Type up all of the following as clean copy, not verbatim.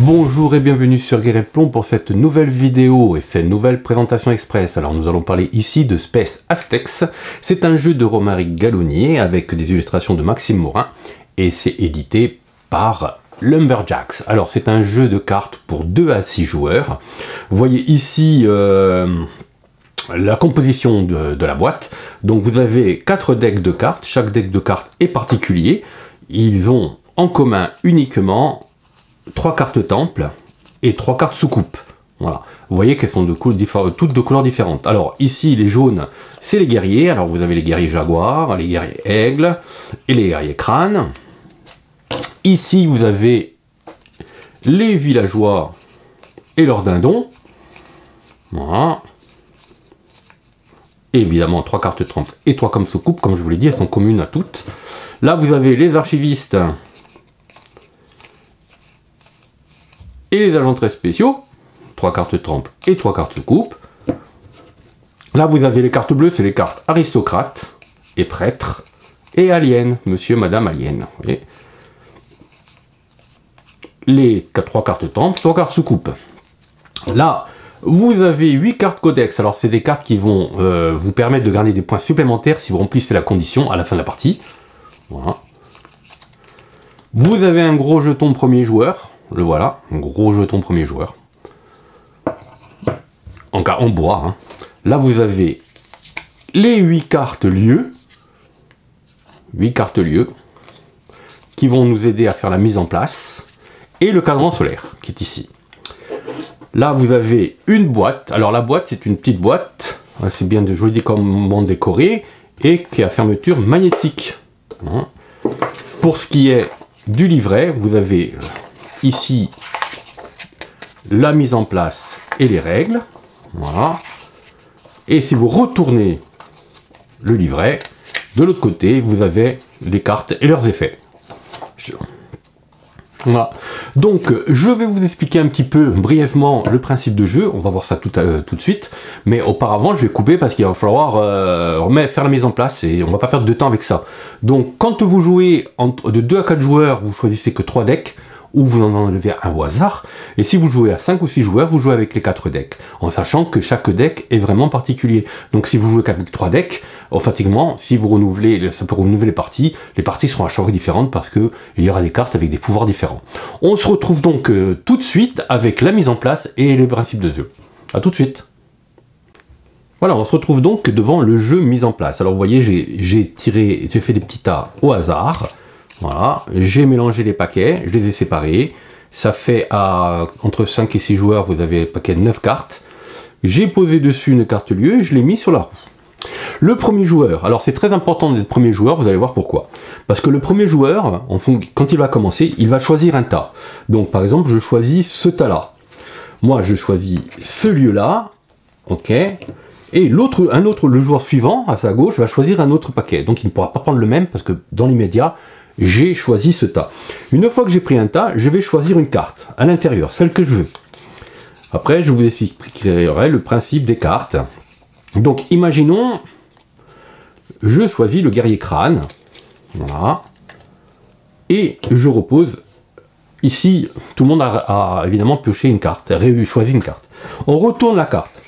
Bonjour et bienvenue sur GamePlon pour cette nouvelle vidéo et cette nouvelle présentation express. Alors nous allons parler ici de Space Aztecs. C'est un jeu de Romaric Gallonier avec des illustrations de Maxime Morin et c'est édité par Lumberjacks. Alors c'est un jeu de cartes pour 2 à 6 joueurs. Vous voyez ici la composition de la boîte. Donc vous avez 4 decks de cartes. Chaque deck de cartes est particulier. Ils ont en commun uniquement 3 cartes temple et 3 cartes soucoupe. Voilà. Vous voyez qu'elles sont toutes de couleurs différentes. Alors ici les jaunes c'est les guerriers. Alors vous avez les guerriers jaguars, les guerriers aigles et les guerriers crânes. Ici vous avez les villageois et leurs dindons. Voilà. Et évidemment 3 cartes temple et 3 comme soucoupe, comme je vous l'ai dit, elles sont communes à toutes. Là vous avez les archivistes et les agents très spéciaux, 3 cartes temple et 3 cartes soucoupe. Là vous avez les cartes bleues, c'est les cartes aristocrates et prêtres et aliens, monsieur, madame alien. Vous voyez, les 3 cartes temple, 3 cartes soucoupe. Là vous avez 8 cartes codex. Alors c'est des cartes qui vont vous permettre de gagner des points supplémentaires si vous remplissez la condition à la fin de la partie. Voilà. Vous avez un gros jeton premier joueur. Le voilà, un gros jeton premier joueur. En bois. Hein. Là, vous avez les 8 cartes lieux. 8 cartes lieux. Qui vont nous aider à faire la mise en place. Et le cadran solaire, qui est ici. Là, vous avez une boîte. Alors, la boîte, c'est une petite boîte. C'est bien joliment décoré. Et qui a fermeture magnétique. Hein. Pour ce qui est du livret, vous avez ici la mise en place et les règles. Voilà. Et si vous retournez le livret, de l'autre côté, vous avez les cartes et leurs effets. Voilà. Donc, je vais vous expliquer un petit peu brièvement le principe de jeu. On va voir ça tout de suite. Mais auparavant, je vais couper parce qu'il va falloir faire la mise en place et on va pas perdre de temps avec ça. Donc, quand vous jouez de 2 à 4 joueurs, vous choisissez que 3 decks ou vous en enlevez un au hasard. Et si vous jouez à 5 ou 6 joueurs, vous jouez avec les 4 decks. En sachant que chaque deck est vraiment particulier. Donc, si vous jouez qu'avec 3 decks, automatiquement, si vous renouvelez, ça peut renouveler les parties seront à chaque fois différentes parce qu'il y aura des cartes avec des pouvoirs différents. On se retrouve donc tout de suite avec la mise en place et les principes de jeu. A tout de suite. Voilà, on se retrouve donc devant le jeu mise en place. Alors vous voyez, j'ai fait des petits tas au hasard. Voilà, j'ai mélangé les paquets, je les ai séparés. Ça fait entre 5 et 6 joueurs, vous avez un paquet de 9 cartes. J'ai posé dessus une carte lieu et je l'ai mis sur la roue. Le premier joueur, alors c'est très important d'être premier joueur, vous allez voir pourquoi. Parce que le premier joueur, quand il va commencer, il va choisir un tas. Donc par exemple, je choisis ce tas-là. Moi, je choisis ce lieu-là, ok. Et le joueur suivant, à sa gauche, va choisir un autre paquet. Donc il ne pourra pas prendre le même parce que dans l'immédiat, j'ai choisi ce tas. Une fois que j'ai pris un tas, je vais choisir une carte à l'intérieur, celle que je veux. Après, je vous expliquerai le principe des cartes. Donc imaginons, je choisis le guerrier crâne. Voilà. Et je repose. Ici, tout le monde a évidemment pioché une carte, choisi une carte. On retourne la carte.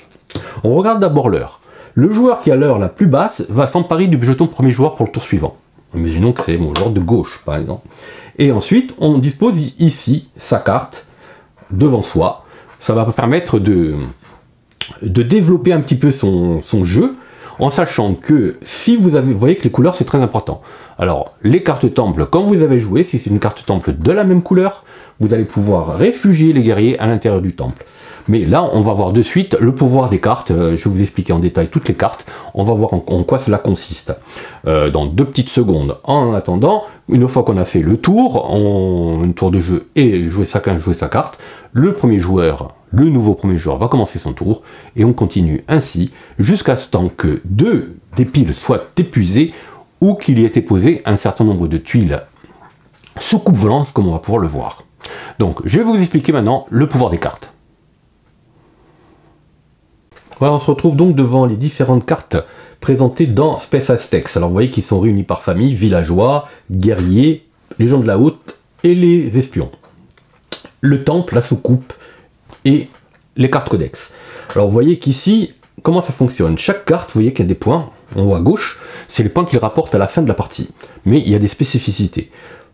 On regarde d'abord l'heure. Le joueur qui a l'heure la plus basse va s'emparer du jeton premier joueur pour le tour suivant. Imaginons que c'est mon joueur de gauche, par exemple. Et ensuite, on dispose ici sa carte devant soi. Ça va permettre de développer un petit peu son jeu, en sachant que si vous voyez que les couleurs, c'est très important. Alors, les cartes temple, quand vous avez joué, si c'est une carte temple de la même couleur, vous allez pouvoir réfugier les guerriers à l'intérieur du temple. Mais là, on va voir de suite le pouvoir des cartes. Je vais vous expliquer en détail toutes les cartes. On va voir en quoi cela consiste dans 2 petites secondes. En attendant, une fois qu'on a fait le tour, un tour de jeu et chacun jouer sa carte, le nouveau premier joueur va commencer son tour et on continue ainsi jusqu'à ce temps que 2 des piles soient épuisées ou qu'il y ait été posé un certain nombre de tuiles soucoupe volante, comme on va pouvoir le voir. Donc, je vais vous expliquer maintenant le pouvoir des cartes. Voilà, on se retrouve donc devant les différentes cartes présentées dans Space Aztecs. Alors vous voyez qu'ils sont réunis par famille, villageois, guerriers, les gens de la haute et les espions. le temple, la soucoupe et les cartes codex. Alors vous voyez qu'ici, comment ça fonctionne? Chaque carte, vous voyez qu'il y a des points en haut à gauche, c'est les points qu'il rapporte à la fin de la partie. Mais il y a des spécificités.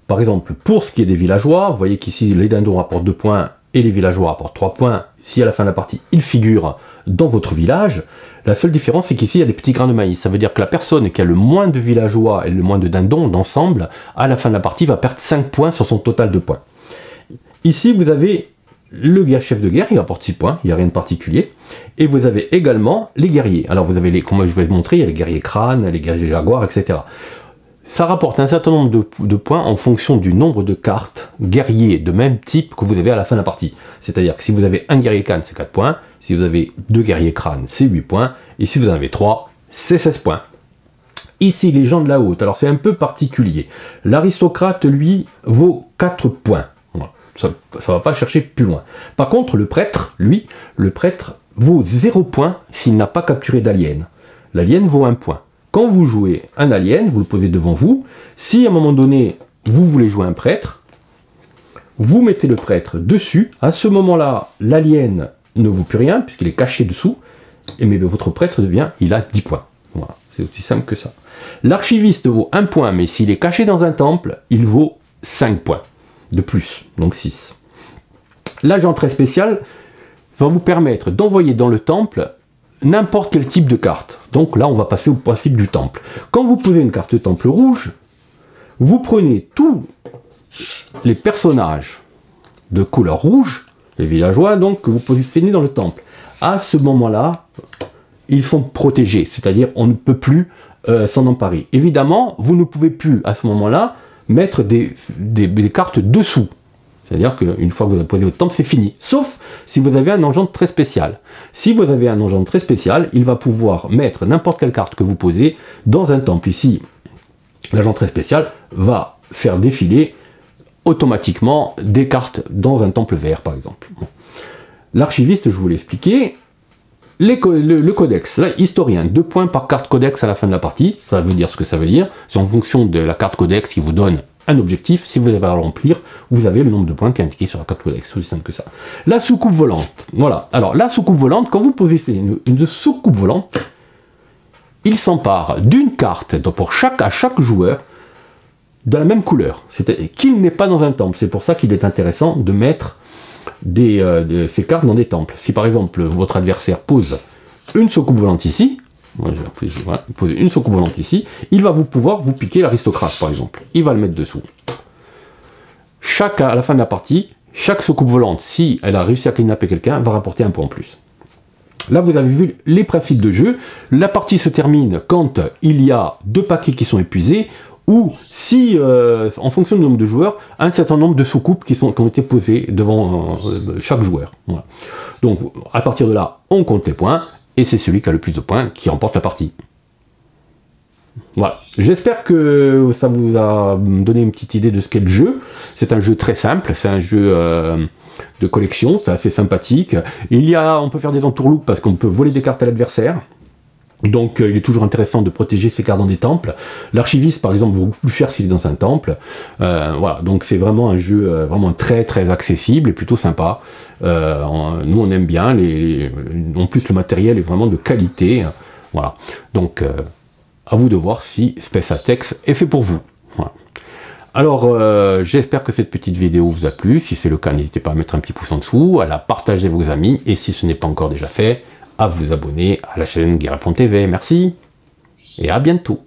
Par exemple, pour ce qui est des villageois, vous voyez qu'ici les dindons rapportent 2 points et les villageois rapportent 3 points. Si à la fin de la partie, ils figurent dans votre village, la seule différence c'est qu'ici il y a des petits grains de maïs. Ça veut dire que la personne qui a le moins de villageois et le moins de dindons d'ensemble, à la fin de la partie, va perdre 5 points sur son total de points. Ici, vous avez le chef de guerre, il rapporte 6 points, il n'y a rien de particulier. Et vous avez également les guerriers. Alors vous avez les, comme je vais vous montrer, il y a les guerriers crânes, les guerriers jaguars, etc. Ça rapporte un certain nombre de points en fonction du nombre de cartes guerriers de même type que vous avez à la fin de la partie. C'est-à-dire que si vous avez un guerrier crâne, c'est 4 points. Si vous avez 2 guerriers crânes, c'est 8 points. Et si vous en avez 3, c'est 16 points. Ici, les gens de la haute, alors c'est un peu particulier. L'aristocrate, lui, vaut 4 points. Voilà. Ça ne va pas chercher plus loin. Par contre, le prêtre, lui, le prêtre vaut 0 points s'il n'a pas capturé d'alien. L'alien vaut 1 point. Quand vous jouez un alien, vous le posez devant vous. Si à un moment donné, vous voulez jouer un prêtre, vous mettez le prêtre dessus. À ce moment-là, l'alien ne vaut plus rien, puisqu'il est caché dessous. Et mais votre prêtre devient, il a 10 points. Voilà, c'est aussi simple que ça. L'archiviste vaut 1 point, mais s'il est caché dans un temple, il vaut 5 points de plus, donc 6. L'agent très spécial va vous permettre d'envoyer dans le temple n'importe quel type de carte. Donc là, on va passer au principe du temple. Quand vous posez une carte temple rouge, vous prenez tous les personnages de couleur rouge, les villageois donc, que vous positionnez dans le temple. À ce moment-là, ils sont protégés, c'est-à-dire on ne peut plus s'en emparer. Évidemment, vous ne pouvez plus à ce moment-là mettre des cartes dessous. C'est-à-dire qu'une fois que vous avez posé votre temple, c'est fini. Sauf si vous avez un engendre très spécial. Si vous avez un engendre très spécial, il va pouvoir mettre n'importe quelle carte que vous posez dans un temple. Ici, l'agent très spécial va faire défiler automatiquement des cartes dans un temple vert, par exemple. L'archiviste, je vous l'ai expliqué. Le codex, là, historien, 2 points par carte codex à la fin de la partie. Ça veut dire ce que ça veut dire. C'est en fonction de la carte codex qui vous donne un objectif. Si vous avez à le remplir, vous avez le nombre de points qui est indiqué sur la carte codex. C'est aussi simple que ça. La soucoupe volante. Voilà. Alors, la soucoupe volante, quand vous posez une soucoupe volante, il s'empare d'une carte pour à chaque joueur de la même couleur. C'est-à-dire qu'il n'est pas dans un temple. C'est pour ça qu'il est intéressant de mettre ces cartes dans des temples. Si par exemple votre adversaire pose une soucoupe volante ici, moi je vais voilà, poser une soucoupe volante ici, il va pouvoir vous piquer l'aristocrate par exemple. Il va le mettre dessous. À la fin de la partie, chaque soucoupe volante, si elle a réussi à kidnapper quelqu'un, va rapporter 1 point en plus. Là vous avez vu les principes de jeu. La partie se termine quand il y a 2 paquets qui sont épuisés, ou si, en fonction du nombre de joueurs, un certain nombre de soucoupes qui ont été posées devant chaque joueur. Voilà. Donc, à partir de là, on compte les points, et c'est celui qui a le plus de points qui remporte la partie. Voilà. J'espère que ça vous a donné une petite idée de ce qu'est le jeu. C'est un jeu très simple, c'est un jeu de collection, c'est assez sympathique. On peut faire des entourloupes parce qu'on peut voler des cartes à l'adversaire. Donc il est toujours intéressant de protéger ses cartes dans des temples. L'archiviste par exemple vaut plus cher s'il est dans un temple. Voilà, donc c'est vraiment un jeu vraiment très très accessible et plutôt sympa. Nous on aime bien, en plus le matériel est vraiment de qualité. Voilà, donc à vous de voir si Space Atex est fait pour vous. Voilà. Alors j'espère que cette petite vidéo vous a plu. Si c'est le cas, n'hésitez pas à mettre un petit pouce en dessous, à la partager à vos amis et si ce n'est pas encore déjà fait, à vous abonner à la chaîne Guerrilla.tv. Merci et à bientôt.